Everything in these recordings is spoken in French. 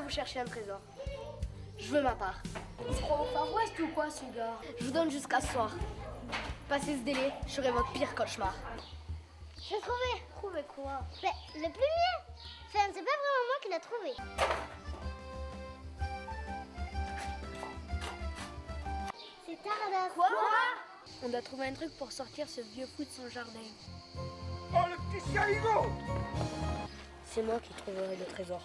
vous cherchez un trésor. Je veux ma part. Il se croit au Far West ou quoi, ce gars? Je vous donne jusqu'à ce soir. Passez ce délai, je serai votre pire cauchemar. J'ai trouvé. Trouvé quoi? Mais le plumier. Enfin, c'est pas vraiment moi qui l'ai trouvé. C'est Tardas. Quoi? On doit trouver un truc pour sortir ce vieux fou de son jardin. Oh, le petit charigot! C'est moi qui trouverai le trésor.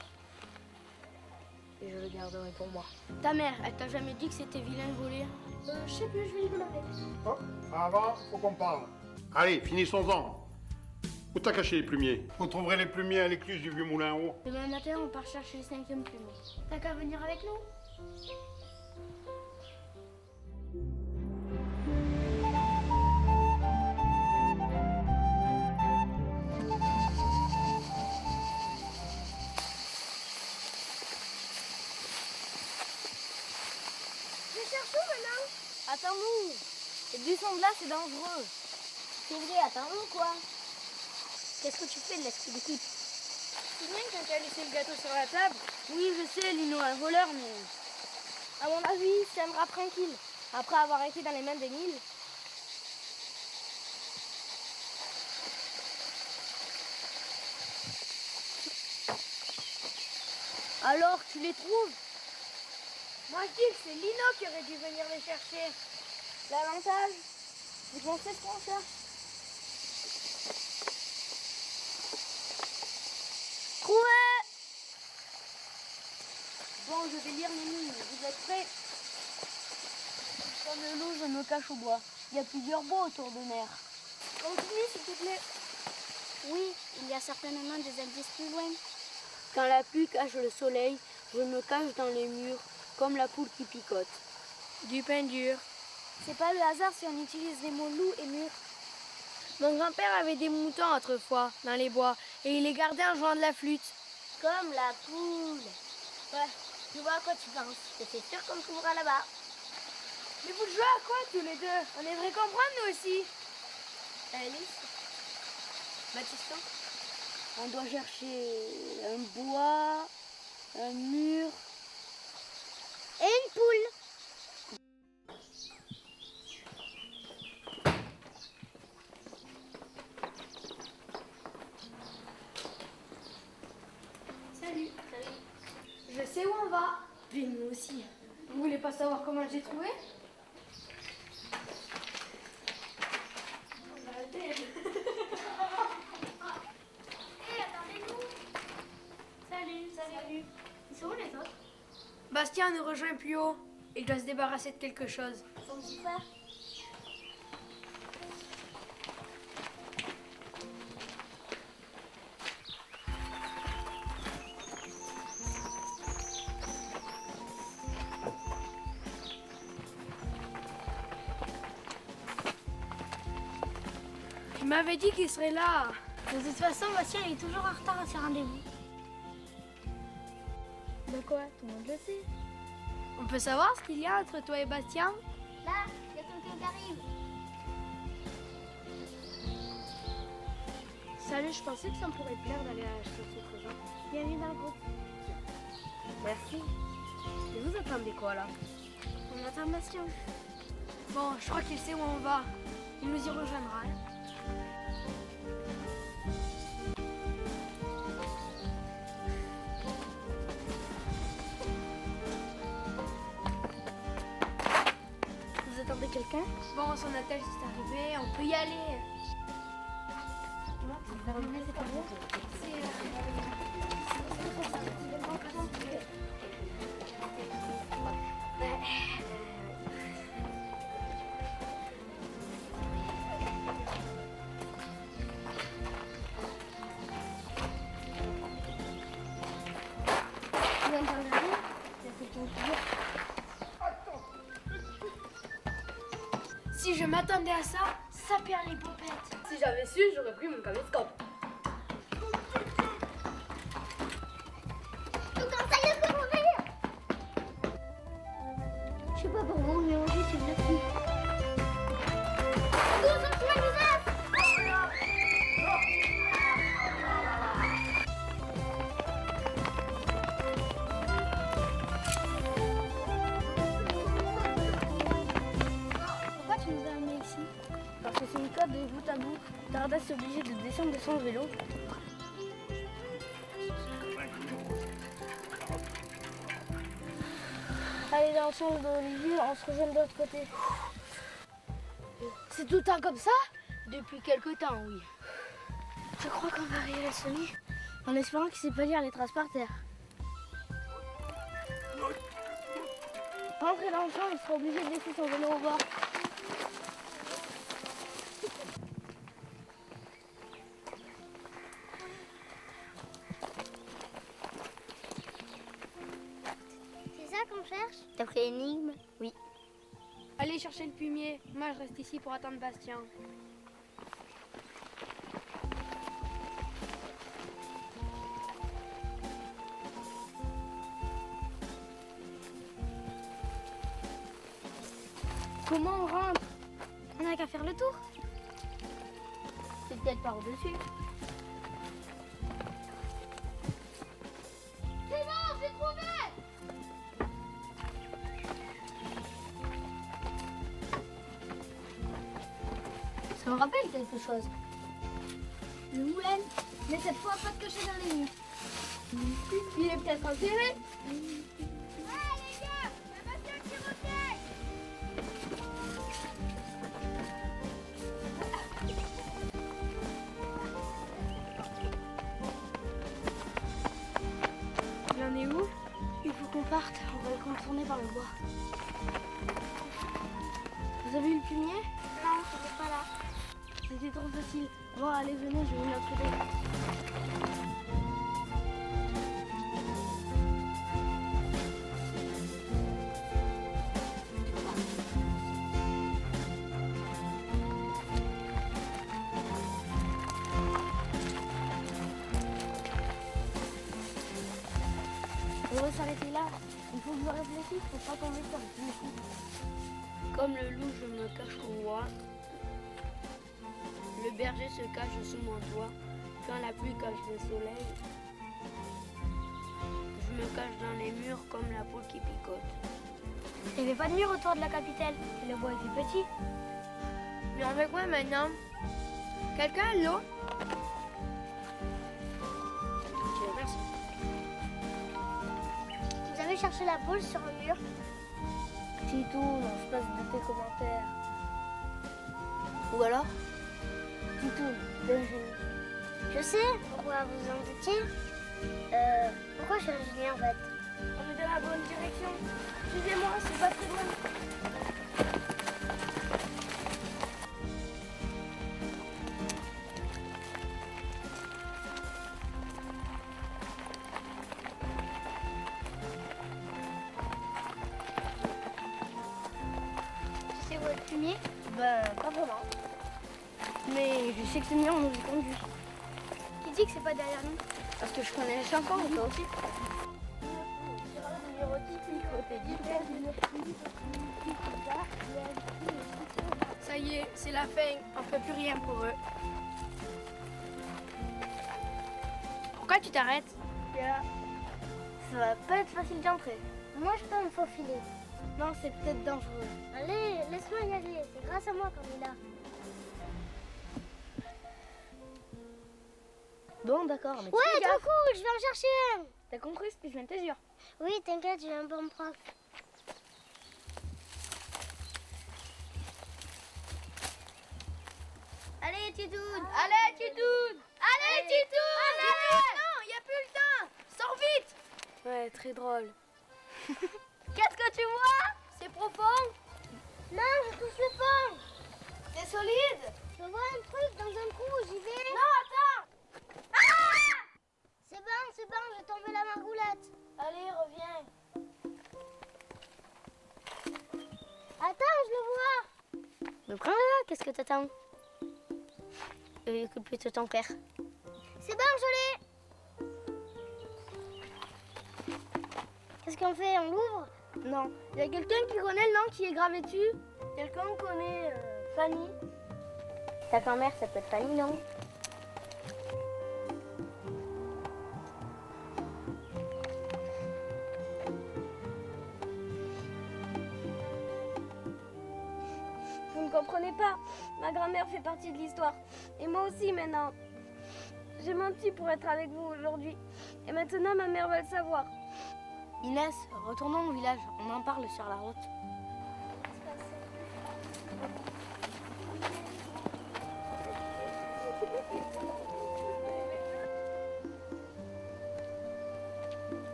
Et je le garderai pour moi. Ta mère, elle t'a jamais dit que c'était vilain de voler? Je sais plus, je vais lui demander. Oh, avant, faut qu'on parle. Allez, finissons-en. Où t'as caché les plumiers? Vous trouverez les plumiers à l'écluse du vieux moulin haut. Demain matin, on part chercher le 5e plumeau. T'as qu'à venir avec nous? Attends-nous! Les buts sont là, c'est dangereux. C'est vrai, attends-nous quoi. Qu'est-ce que tu fais de l'esprit d'équipe? Tu te souviens quand tu as laissé le gâteau sur la table? Oui, je sais, Lino, un voleur, mais... À mon avis, c'est un drap tranquille. Après avoir été dans les mains des Nils. Alors, tu les trouves? Moi, je dis que c'est Lino qui aurait dû venir les chercher. L'avantage, c'est qu'on sait ce qu'on cherche. Trouvé! Bon, je vais lire les lignes. Vous êtes prêts? Comme le loup, je me cache au bois. Il y a plusieurs bois autour de mer. Continue, s'il te plaît. Oui, il y a certainement des indices plus loin. Quand la pluie cache le soleil, je me cache dans les murs, comme la poule qui picote. Du pain dur. C'est pas le hasard si on utilise les mots loup et mur. Mon grand-père avait des moutons autrefois, dans les bois, et il les gardait en jouant de la flûte. Comme la poule. Ouais, je vois à quoi tu penses. Et c'est sûr qu'on trouvera là-bas. Mais vous jouez à quoi tous les deux? On aimerait comprendre nous aussi. Alice, Baptistin, on doit chercher un bois, un mur Et une poule. Salut. Je sais où on va. puis nous aussi. Vous voulez pas savoir comment j'ai trouvé? Salut. Ils sont où les autres? Bastien nous rejoint plus haut. Il doit se débarrasser de quelque chose. Son petit frère. Tu m'avais dit qu'il serait là. De toute façon, Bastien il est toujours en retard à ses rendez-vous. De quoi? Tout le monde le sait. On peut savoir ce qu'il y a entre toi et Bastien? Là, il y a quelqu'un qui arrive. Salut, je pensais que ça me pourrait plaire d'aller acheter ce trésor. Bienvenue dans le groupe. Merci. Et vous attendez quoi là? On attend Bastien. Bon, je crois qu'il sait où on va. Il nous y rejoindra. Vous attendez quelqu'un? Bon, son attel c'est arrivé, on peut y aller. Si je m'attendais à ça, ça perd les pompettes. Si j'avais su, j'aurais pris mon caméscope. Tout comme ça, il y a quoi ouvrir. Je sais pas pourquoi on est en jeu, c'est bien fou. Tous en chemin du Zaf. Stardust est obligé de descendre de son vélo. Allez, dans le champ d'Olivier, on se rejoint de l'autre côté. C'est tout le temps comme ça? Depuis quelque temps, oui. Je crois qu'on va arriver à Sony. En espérant qu'il ne sait pas lire les traces par terre. Pour entrer dans le champ, il sera obligé de laisser son vélo au bord. C'est ça qu'on cherche? T'as pris l'énigme? Oui. Allez chercher le fumier. Moi, je reste ici pour attendre Bastien. Comment on rentre? On n'a qu'à faire le tour. C'est peut-être par-dessus. C'est bon, j'ai trouvé! Ça me rappelle quelque chose. Le moulin, mais cette fois pas de cacher dans les nuits. Il est peut-être enterré. Ah les gars, il y a Bastien qui revient. Il en est où? Il faut qu'on parte. On va le contourner par le bois. Vous avez eu le fumier? Non, c'était pas là. C'était trop facile. Bon, allez, venez, je vais de l'autre côté. On va s'arrêter là. Il faut que je réfléchisse pour pas tomber sur le coup. Comme le loup, je me cache au bois. Le berger se cache sous mon toit. Quand la pluie cache le soleil, je me cache dans les murs comme la poule qui picote. Il n'y avait pas de mur autour de la capitale. Et le bois était petit. Mais on fait quoi maintenant? Quelqu'un a l'eau? Merci. Vous avez cherché la boule sur le mur? Titou, non, je passe de tes commentaires. Ou alors Titou, bien joué. Je sais pourquoi vous en étiez. Pourquoi je cherche Julien en fait? On est dans la bonne direction. Suivez-moi, c'est pas très loin. Tu sais où est le fumier? Ben, pas vraiment. Mais je sais que c'est mieux, on nous a conduit. Qui dit que c'est pas derrière nous? Parce que je connais les chansons, et toi aussi. Ça y est, c'est la fin. On fait plus rien pour eux. Pourquoi tu t'arrêtes? Ça va pas être facile d'entrer. Moi je peux me faufiler. Non, c'est peut-être dangereux. Allez, laisse-moi y aller. C'est grâce à moi qu'on est là. Bon, d'accord, mais tu Ouais, fais trop gaffe. cool, je vais en chercher un. T'as compris ce que je viens de te dire? Oui, t'inquiète, j'ai un bon prof. Allez, Titoune! Allez, Titoune! Allez, Titoune! Allez! Non, y a plus le temps! Sors vite! Ouais, très drôle. Qu'est-ce que tu vois? C'est profond? Non, je touche le fond. C'est solide? Je vois un truc dans un trou, j'y vais. Non, attends! C'est bon, j'ai tombé la margoulette. Allez, reviens. Attends, je le vois. Mais prends-la, qu'est-ce que t'attends? Écoute plutôt ton père. C'est bon, je l'ai. Qu'est-ce qu'on fait? On l'ouvre? Non. Il y a quelqu'un qui connaît le nom qui est gravé dessus? Quelqu'un connaît Fanny? Ta grand-mère, ça peut être Fanny, non? Vous me comprenez pas. Ma grand-mère fait partie de l'histoire. Et moi aussi maintenant. J'ai menti pour être avec vous aujourd'hui. Et maintenant, ma mère va le savoir. Inès, retournons au village. On en parle sur la route.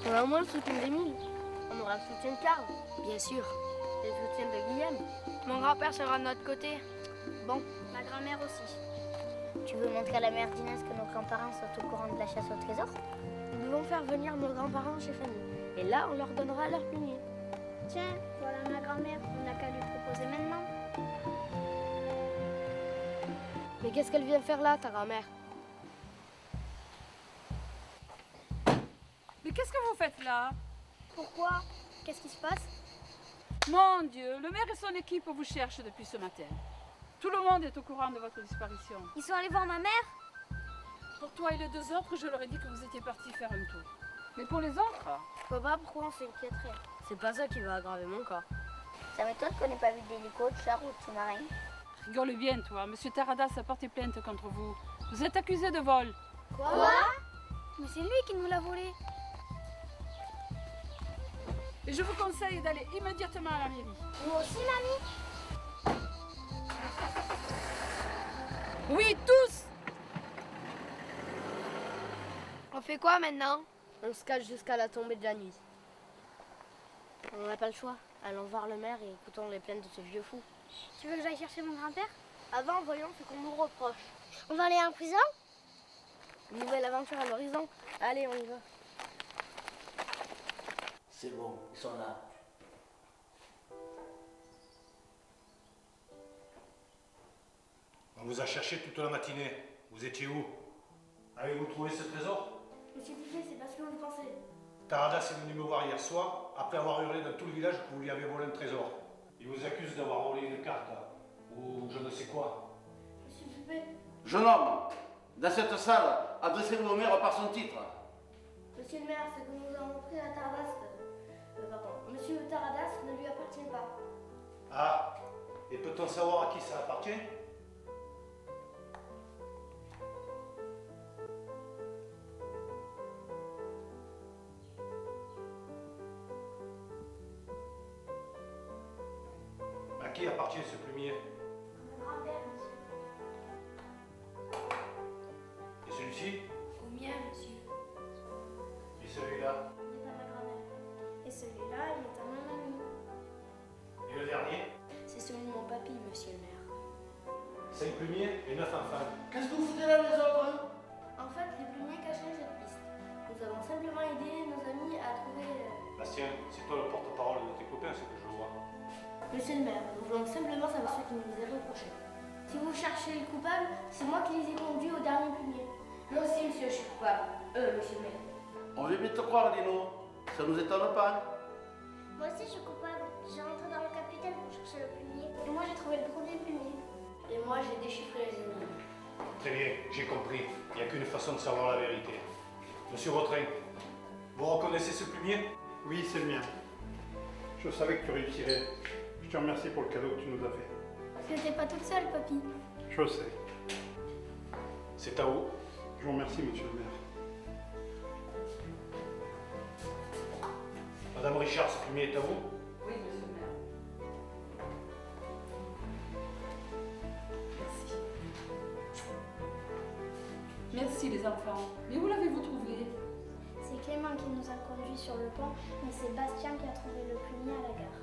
On a au moins le soutien d'Émile. On aura le soutien de Karl. Bien sûr. Et le soutien de Guillaume. Mon grand-père sera de notre côté. Bon, Ma grand-mère aussi. Tu veux montrer à la mère d'Inès que nos grands-parents sont au courant de la chasse au trésor? nous devons faire venir nos grands-parents chez Fanny. Et là, on leur donnera leur plumier. Tiens, voilà ma grand-mère. On n'a qu'à lui proposer maintenant. Mais qu'est-ce qu'elle vient faire là, ta grand-mère? Mais qu'est-ce que vous faites là? Pourquoi? Qu'est-ce qui se passe? Mon Dieu, le maire et son équipe vous cherchent depuis ce matin. Tout le monde est au courant de votre disparition. Ils sont allés voir ma mère? Pour toi et les deux autres, je leur ai dit que vous étiez partis faire un tour. Mais pour les autres, Je vois pas pourquoi on s'inquiéterait. C'est pas ça qui va aggraver mon cas. Ça m'étonne qu'on n'ait pas vu d'hélico, de char ou de sous-marin. rigole bien toi, Monsieur Taradas a porté plainte contre vous. Vous êtes accusé de vol. Quoi? Mais c'est lui qui nous l'a volé. Et je vous conseille d'aller immédiatement à la mairie. Nous aussi, mamie? Oui, tous! On fait quoi maintenant? On se cache jusqu'à la tombée de la nuit. On n'a pas le choix. Allons voir le maire et écoutons les plaintes de ce vieux fou. Tu veux que j'aille chercher mon grand-père? Avant, voyons ce qu'on nous reproche. On va aller en prison? Une nouvelle aventure à l'horizon. Allez, on y va. C'est bon, ils sont là. On vous a cherché toute la matinée. Vous étiez où? Avez-vous trouvé ce trésor? Monsieur Tiffet, c'est pas ce que vous pensez. Taradas est venu me voir hier soir, après avoir hurlé dans tout le village que vous lui avez volé un trésor. Il vous accuse d'avoir volé une carte, ou je ne sais quoi. Monsieur Tiffet. Jeune homme, dans cette salle, adressez-vous au maire par son titre. Monsieur le maire, ce que nous avons pris à Taradas, Monsieur Taradas ne lui appartient pas. Ah, et peut-on savoir à qui ça appartient? À qui appartient ce plumier? Mon grand-père, monsieur. Et celui-ci? Au mien, monsieur. Et celui-là? Il est à ma grand-mère. Et celui-là, il est à mon ami. Et le dernier? C'est celui de mon papy, monsieur le maire. 5 plumiers et 9 enfants. Qu'est-ce que vous foutez là, les autres? En fait, les plumiers cachaient cette piste. Nous avons simplement aidé nos amis à trouver... Bastien, c'est toi le porte-parole de tes copains, c'est que je vois. Monsieur le maire, nous voulons simplement savoir ce qui nous est reproché. Si vous cherchez le coupable, c'est moi qui les ai conduits au dernier plumier. Moi aussi, monsieur, je suis coupable. Monsieur le maire. On veut bien te croire, Dino. Ça nous étonne pas. Moi aussi, je suis coupable. J'ai rentré dans le capitaine pour chercher le plumier. Et moi, j'ai trouvé le premier plumier. Et moi, j'ai déchiffré les énigmes. Très bien, j'ai compris. Il n'y a qu'une façon de savoir la vérité. Monsieur Vautrin, vous reconnaissez ce plumier? Oui, c'est le mien. Je savais que tu réussirais. Je te remercie pour le cadeau que tu nous as fait. Tu n'étais pas toute seule, papy. Je sais. C'est à vous. Je vous remercie, monsieur le maire. Madame Richard, ce plumier est à vous? Oui, monsieur le maire. Merci. Merci les enfants. Mais où l'avez-vous trouvé? C'est Clément qui nous a conduits sur le pont, mais c'est Bastien qui a trouvé le plumier à la gare.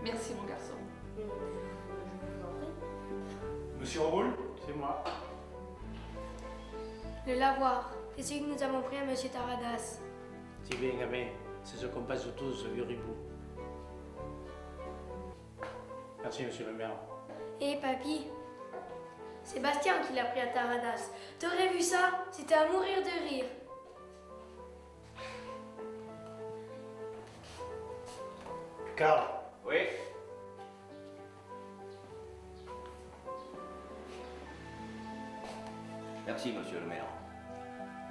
Merci mon garçon. Je vous en prie. Monsieur Raoul? C'est moi. Le lavoir. C'est celui que nous avons pris à monsieur Taradas. C'est bien, gamin. C'est ce qu'on passe tous, ce vieux ribou. Merci, monsieur le maire. Hé, papy. C'est Bastien qui l'a pris à Taradas. T'aurais vu ça? C'était à mourir de rire. Karl, Oui. Merci, monsieur le maire.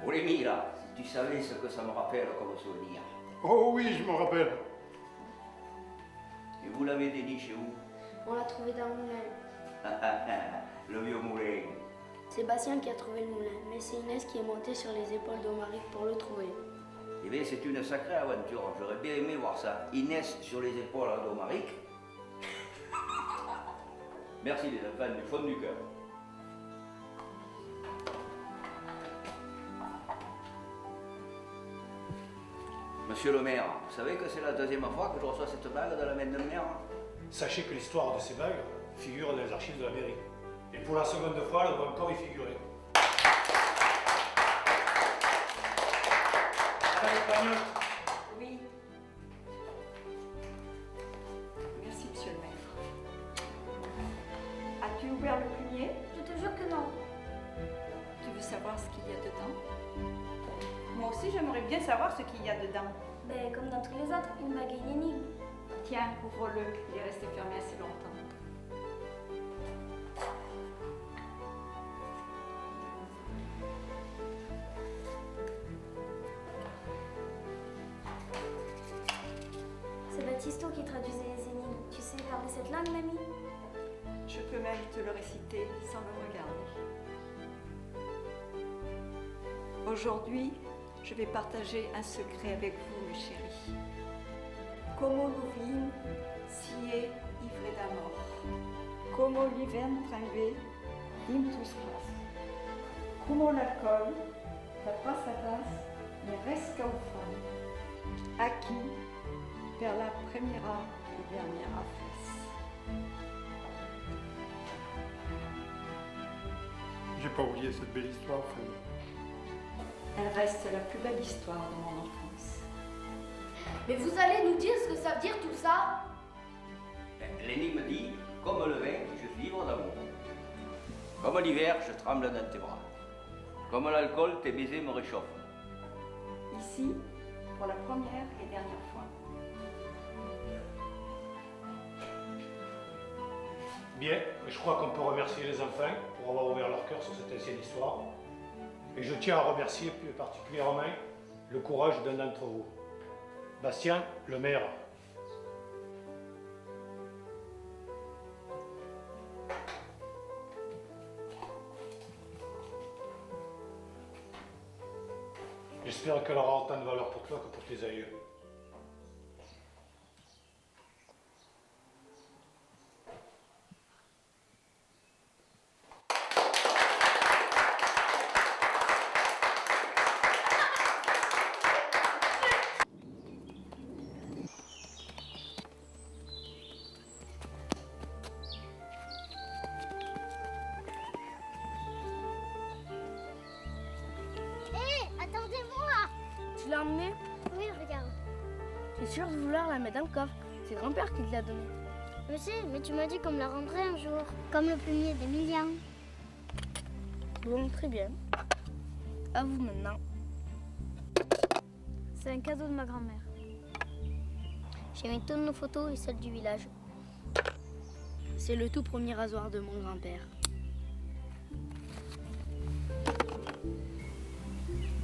Olémira, si tu savais ce que ça me rappelle comme souvenir. Oh oui, je m'en rappelle. Et vous l'avez dénié chez vous? On l'a trouvé dans le moulin. Le vieux moulin. C'est Bastien qui a trouvé le moulin, mais c'est Inès qui est montée sur les épaules d'Omaric pour le trouver. Eh bien, c'est une sacrée aventure. J'aurais bien aimé voir ça. Inès sur les épaules d'Omaric. Merci les enfants, du fond du cœur. Monsieur le maire, vous savez que c'est la deuxième fois que je reçois cette bague de la main de maire? Sachez que l'histoire de ces bagues figure dans les archives de la mairie. Et pour la seconde fois, elle va encore y figurer. Oui. Merci, monsieur le maire. As-tu ouvert le plumier? Je te jure que non. Tu veux savoir ce qu'il y a dedans? Moi aussi, j'aimerais bien savoir ce qu'il y a dedans. Ben, comme dans tous les autres, une bague et une énigme. Tiens, ouvre-le. Il est resté fermé assez longtemps. C'est Baptisto qui traduisait les énigmes. Tu sais parler cette langue, mamie? Je peux même te le réciter sans me regarder. Aujourd'hui, je vais partager un secret avec vous, mes chéris. Como l'uvine sie ivre d'amor, como l'hivern tremble d'intus gras, como l'alcool, la passadas, ne resca au femme, acquis per la première et dernière fesse. J'ai pas oublié cette belle histoire, Fanny. Elle reste la plus belle histoire de mon enfance. Mais vous allez nous dire ce que ça veut dire tout ça? L'énigme dit, comme le vin, je suis ivre d'amour. Comme l'hiver, je tremble dans tes bras. Comme l'alcool, tes baisers me réchauffent. Ici, pour la première et dernière fois. Bien, je crois qu'on peut remercier les enfants pour avoir ouvert leur cœur sur cette ancienne histoire. Et je tiens à remercier plus particulièrement le courage d'un d'entre vous. Bastien, le maire. J'espère qu'elle aura autant de valeur pour toi que pour tes aïeux. Tu l'as emmenée? Oui, regarde. Tu es sûr de vouloir la mettre dans le coffre? C'est grand-père qui te l'a donnée. Je sais, mais tu m'as dit qu'on me la rendrait un jour. Comme le plumier d'Emilien. Bon, très bien. À vous maintenant. C'est un cadeau de ma grand-mère. J'ai mis toutes nos photos et celles du village. C'est le tout premier rasoir de mon grand-père.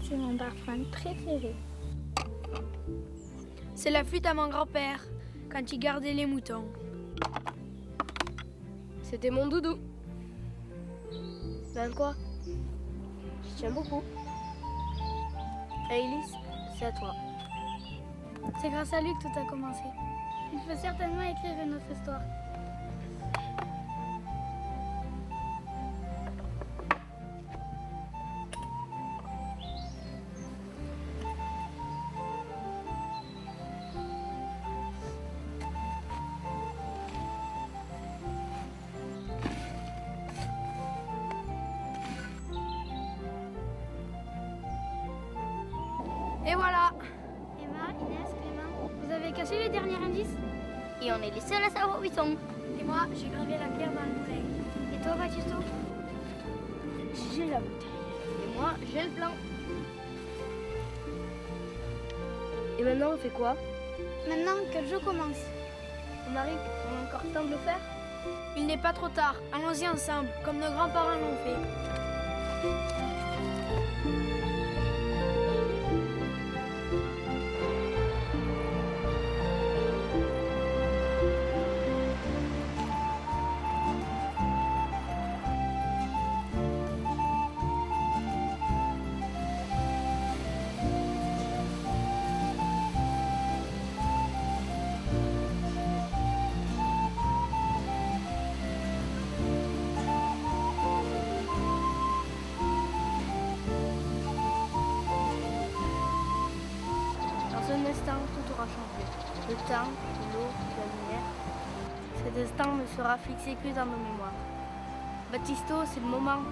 C'est mon parfum préféré. C'est la flûte à mon grand-père, quand il gardait les moutons. C'était mon doudou. Ben quoi? Je tiens beaucoup. Elise, c'est à toi. C'est grâce à lui que tout a commencé. Il peut certainement écrire une autre histoire. Et voilà. Emma, Inès, Clément, vous avez caché les derniers indices? Et on est les seuls à savoir où ils sont. Et moi, j'ai gravé la pierre dans le moulin. Et toi, Baptisto? J'ai la bouteille. Et moi, j'ai le plan. Et maintenant, on fait quoi? Maintenant que le jeu commence. Marie, on a encore le temps de le faire? Il n'est pas trop tard. Allons-y ensemble, comme nos grands-parents l'ont fait. le temps, l'eau, la lumière. Cet instant ne sera fixé que dans nos mémoires. Baptisto, c'est le moment.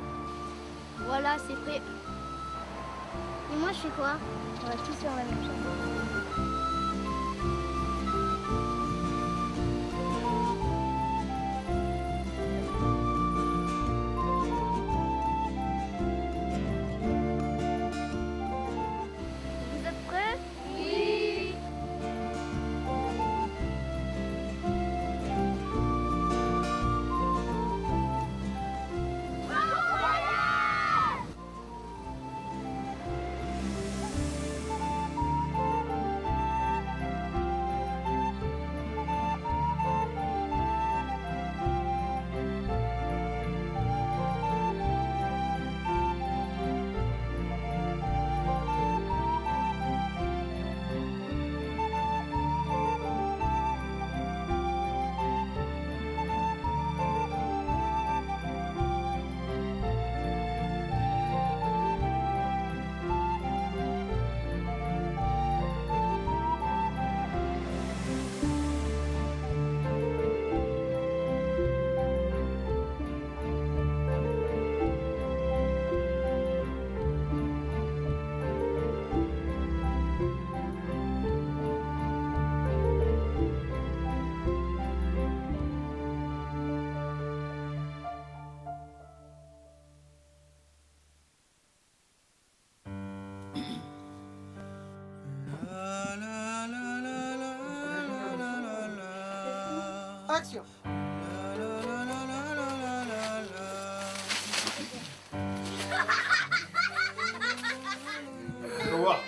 Voilà, c'est prêt. Et moi, je fais quoi? On va tous faire la même chose. Vous êtes prêts? Oui. Action. Tu vas voir.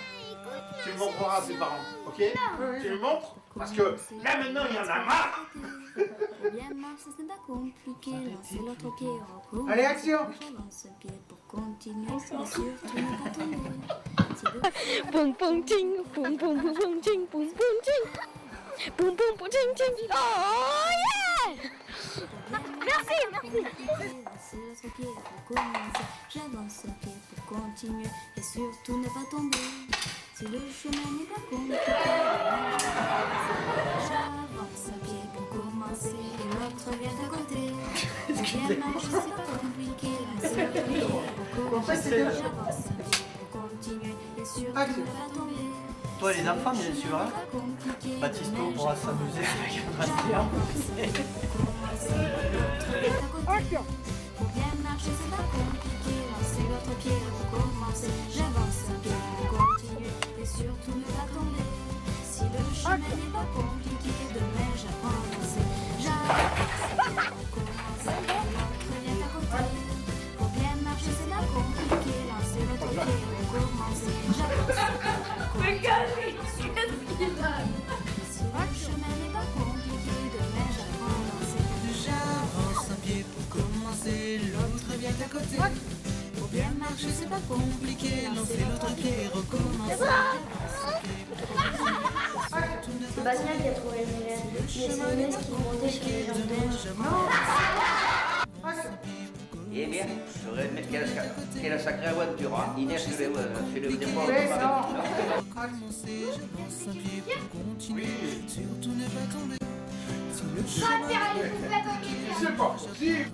Tu le montreras à ses parents, ok? Tu le montres? Parce que là maintenant il y en a marre. Allez, action! Boum boum ting, boum boum boum boum ting, boum boum ting, boum boum boum ting ting. Oh yeah! Merci, merci. J'avance un pied pour continuer et surtout ne pas tomber. Si le chemin n'est pas compliqué, j'avance un pied pour commencer et l'autre vient à côté. Bien marcher, c'est pas compliqué, c'est un pied pour commencer. J'avance un pied pour continuer et surtout ne pas tomber. Toi les enfants, bien sûr, hein? Baptisto pourra s'amuser avec Bastien. Action! Pour bien marcher, c'est pas compliqué, lancer l'autre pied pour commencer. J'avance un pied pour continuer et surtout ne pas tomber. Si le chemin n'est pas compliqué, demain j'apprends à danser. J'avance un pied pour commencer et l'autre vient à côté. Pour bien marcher, c'est pas compliqué, lancer l'autre pied pour commencer. J'avance un pied pour commencer. Si le chemin n'est pas compliqué, demain j'apprends à danser. J'avance un pied pour commencer, l'autre vient à côté. Pour bien marcher, c'est pas compliqué, lancer l'autre pied et recommencer. C'est Bastien qui a trouvé mais c'est Inès qui montait sur les jardins. Eh bien, quelle sacrée aventure, hein? Inès, je le dévoile C'est pas possible.